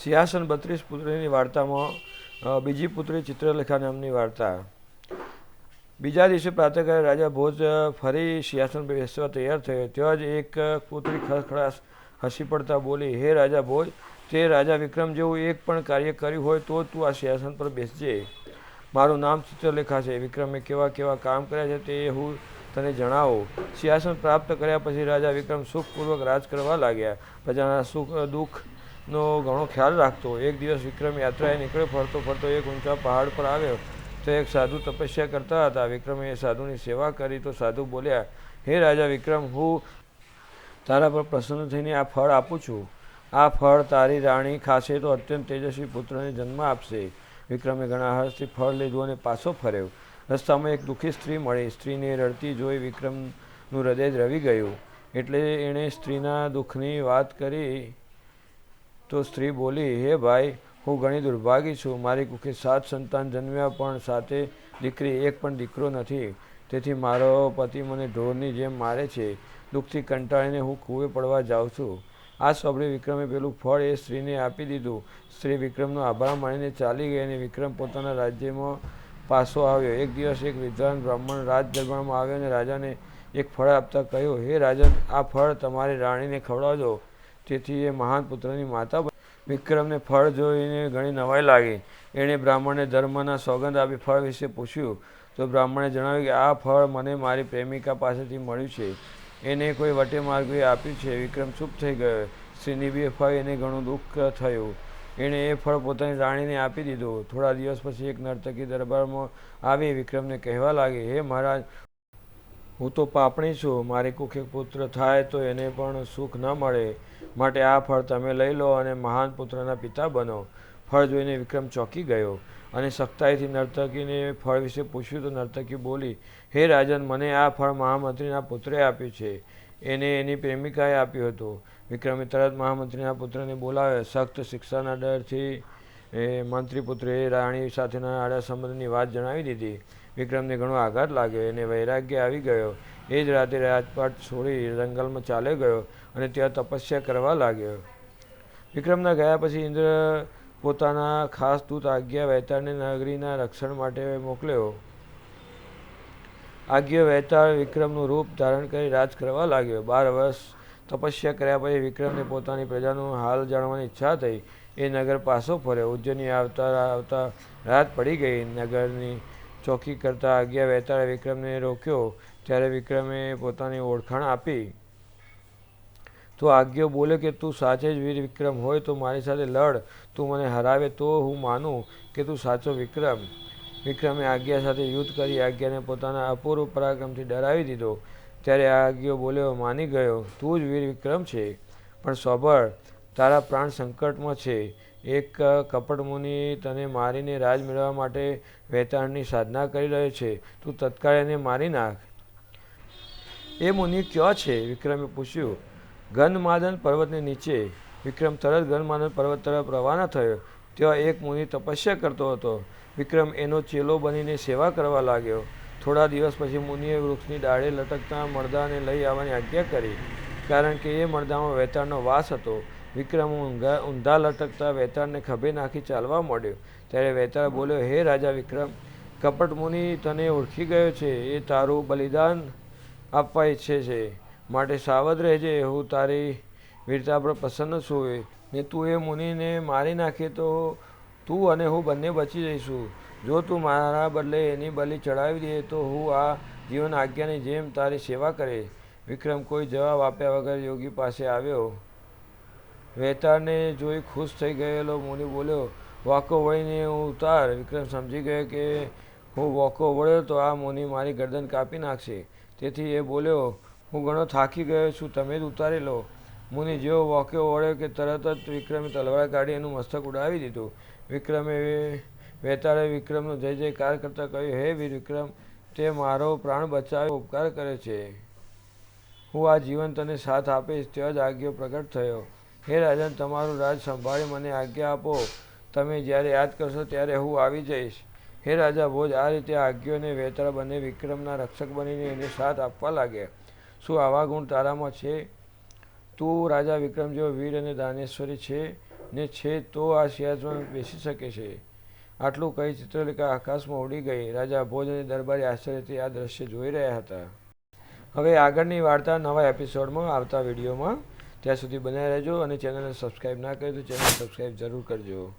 સિંહાસન 32 પુત્રીની વાર્તામાં બીજી પુત્રી ચિત્રલેખા નામની વાર્તા। બીજા દિવસે પ્રાતઃકાળે રાજા ભોજ ફરી સિંહાસન પર બેસવા તૈયાર થયો। ત્યાં જ એક પુત્રી ખડખડાટ હસી પડતા બોલી, હે રાજા ભોજ, તે રાજા વિક્રમ જેવું એક પણ કાર્ય કર્યું હોય તો તું આ સિંહાસન પર બેસજે। મારું નામ ચિત્રલેખા છે। વિક્રમે કેવા કેવા કામ કર્યા છે તે હું તને જણાવું। સિંહાસન પ્રાપ્ત કર્યા પછી રાજા વિક્રમ સુખપૂર્વક રાજ કરવા લાગ્યા। પ્રજાના સુખ દુઃખનો ઘણો ખ્યાલ રાખતો। એક દિવસ વિક્રમ યાત્રાએ નીકળ્યો। ફરતો ફરતો એક ઊંચા પહાડ પર આવ્યો તો એક સાધુ તપસ્યા કરતા હતા। વિક્રમે એ સાધુની સેવા કરી તો સાધુ બોલ્યા, હે રાજા વિક્રમ, હું તારા પર પ્રસન્ન થઈને આ ફળ આપું છું। આ ફળ તારી રાણી ખાશે તો અત્યંત તેજસ્વી પુત્રને જન્મ આપશે। વિક્રમે ઘણા હર્ષથી ફળ લીધું અને પાછો ફર્યો। રસ્તામાં એક દુઃખી સ્ત્રી મળી। સ્ત્રીને રડતી જોઈ વિક્રમનું હૃદય દ્રવી ગયું, એટલે એણે સ્ત્રીના દુઃખની વાત કરી તો સ્ત્રી બોલી, હે ભાઈ, હું ઘણી દુર્ભાગી છું। મારી કુખે 7 સંતાન જન્મ્યા પણ 7 દીકરી, એક પણ દીકરો નથી। તેથી મારો પતિ મને ઢોરની જેમ મારે છે। દુઃખથી કંટાળીને હું કૂવે પડવા જાઉં છું। આ સાંભળી વિક્રમે પેલું ફળ એ સ્ત્રીને આપી દીધું। સ્ત્રી વિક્રમનો આભાર માનીને ચાલી ગઈ અને વિક્રમ પોતાના રાજ્યમાં પાછો આવ્યો। એક દિવસ એક વિદ્વાન બ્રાહ્મણ રાજદરબારમાં આવ્યો અને રાજાને એક ફળ આપતા કહ્યું, હે રાજન, આ ફળ તમારી રાણીને ખવડાવજો, તેથી એ મહાન પુત્રની માતા બનશે। વિક્રમને ફળ જોઈને ઘણી નવાઈ લાગી। એણે બ્રાહ્મણને ધર્મના સોગંદ આપી ફળ વિશે પૂછ્યું તો બ્રાહ્મણે જણાવ્યું કે આ ફળ મને મારી પ્રેમિકા પાસેથી મળ્યું છે। એને કોઈ વટે માર્ગે આપ્યું છે। વિક્રમ ચૂપ થઈ ગયો। સ્ત્રીની બે ફળ એને ઘણું દુઃખ થયું। એણે એ ફળ પોતાની રાણીને આપી દીધું। થોડા દિવસ પછી એક નર્તકી દરબારમાં આવી વિક્રમને કહેવા લાગી, હે મહારાજ, હું તો પાપણી છું। મારી કુખે પુત્ર થાય તો એને પણ સુખ ન મળે, માટે આ ફળ તમે લઈ લો અને મહાન પુત્રના પિતા બનો। ફળ જોઈને વિક્રમ ચોંકી ગયો અને સખ્તાઈથી નર્તકીને ફળ વિશે પૂછ્યું તો નર્તકી બોલી, હે રાજન, મને આ ફળ મહામંત્રીના પુત્રે આપ્યું છે। એને એની પ્રેમિકાએ આપ્યું હતું। વિક્રમે તરત મહામંત્રીના પુત્રને બોલાવ્યો। સખ્ત શિક્ષાના ડરથી મંત્રીપુત્રે રાણી સાથેના આડા સંબંધની વાત જણાવી દીધી। વિક્રમને ઘણો આઘાત લાગ્યો। એને વૈરાગ્ય આવી ગયો। એ જ રાતે રાજપાટ છોડી જંગલમાં ચાલ્યો ગયો અને ત્યાં તપસ્યા કરવા લાગ્યો। વિક્રમના ગયા પછી ઇન્દ્ર પોતાના ખાસ દૂત આજ્ઞા વૈતાળને નગરીના રક્ષણ માટે મોકલ્યો। આજ્ઞા વૈતાળ વિક્રમનું રૂપ ધારણ કરી રાજ કરવા લાગ્યો। 12 વર્ષ તપસ્યા કર્યા પછી વિક્રમને પોતાની પ્રજાનું હાલ જાણવાની ઈચ્છા થઈ। એ નગર પાછો ફર્યો। ઉજ્જૈની આવતા આવતા રાત પડી ગઈ। નગરની ચોકી કરતા આજ્ઞા વૈતાળે વિક્રમને રોક્યો। ત્યારે વિક્રમે પોતાની ઓળખાણ આપી તો આજ્ઞા બોલ્યો કે તું સાચે જ વીર વિક્રમ હોય તો મારી સાથે લડ। તું મને હરાવે તો હું માનું કે તું સાચો વિક્રમ। વિક્રમે આજ્ઞા સાથે યુદ્ધ કરી આજ્ઞાને પોતાના અપૂર્વ પરાક્રમથી ડરાવી દીધો। ત્યારે આજ્ઞા બોલ્યો, માની ગયો, તું જ વીર વિક્રમ છે, પણ સાંભળ, તારા પ્રાણ સંકટમાં છે। એક કપટ મુનિ તને મારીને રાજ મેળવવા માટે વૈતાળની સાધના કરી રહ્યો છે। તું તત્કાળ એને મારી નાખ। એ મુનિ ક્યાં છે? વિક્રમે પૂછ્યું। ગંધમાદન પર્વતની નીચે। વિક્રમ તરત ગંધમાદન પર્વત તરફ રવાના થયો। ત્યાં એક મુનિ તપસ્યા કરતો હતો। વિક્રમ એનો ચેલો બનીને સેવા કરવા લાગ્યો। થોડા દિવસ પછી મુનિએ વૃક્ષની ડાળે લટકતા મરદાને લઈ આવવાની આજ્ઞા કરી, કારણ કે એ મરદામાં વૈતાળનો વાસ હતો। વિક્રમ ઊંધા લટકતા વૈતાળને ખભે નાખી ચાલવા માંડ્યો। ત્યારે વૈતાળ બોલ્યો, હે રાજા વિક્રમ, કપટ મુનિ તને ઓળખી ગયો છે। એ તારું બલિદાન આપવા ઈચ્છે છે, માટે સાવધ રહેજે। હું તારી વીરતા પર પ્રસન્ન છું ને તું એ મુનિને મારી નાખે તો તું અને હું બંને બચી જઈશું। જો તું મારા બદલે એની બલિ ચડાવી દે તો હું આ જીવન આજ્ઞાની જેમ તારી સેવા કરીશ। વિક્રમ કોઈ જવાબ આપ્યા વગર યોગી પાસે આવ્યો। વૈતાળને જોઈ ખુશ થઈ ગયેલો મુનિ બોલ્યો, વાંકો વળીને ઉતાર। વિક્રમ સમજી ગયો કે હું વાંકો વળ્યો તો આ મુનિ મારી ગરદન કાપી નાખશે। તેથી એ બોલ્યો, હું ઘણો થાકી ગયો છું, તમે જ ઉતારી લો। મુનિ જેવો વાંકો વળ્યો કે તરત જ વિક્રમે તલવાર કાઢી એનું મસ્તક ઉડાવી દીધું। વૈતાળે વિક્રમનો જય જયકાર કરતા કહ્યું, હે વીર વિક્રમ, તે મારો પ્રાણ બચાવ્યો, ઉપકાર કર્યો છે। હું આ જીવન તને સાથ આપીશ। ત્યાં જ આજ્ઞા પ્રગટ થયો, હે રાજન, તમારું રાજ સંભાળી મને આજ્ઞા આપો। તમે જ્યારે યાદ કરશો ત્યારે હું આવી જઈશ। હે રાજા ભોજ, આ રીતે આજ્ઞા અને વૈતાળ બંને વિક્રમના રક્ષક બનીને એને સાથ આપવા લાગ્યા। શું આવા ગુણ તારામાં છે? તું રાજા વિક્રમ જેવો વીર અને દાનેશ્વરી છે? ને છે તો આ સિંહાસનમાં બેસી શકે છે. આટલું કહી ચિત્રલેખા આકાશમાં ઉડી ગઈ. રાજા ભોજ અને દરબારી આશ્ચર્યથી આ દ્રશ્ય જોઈ રહ્યા હતા. હવે આગળની વાર્તા નવા એપિસોડમાં આવતા વિડીયોમાં. ત્યાં સુધી બનાવી રહેજો અને ચેનલને સબસ્ક્રાઈબ ના કરી તો ચેનલ સબસ્ક્રાઈબ જરૂર કરજો.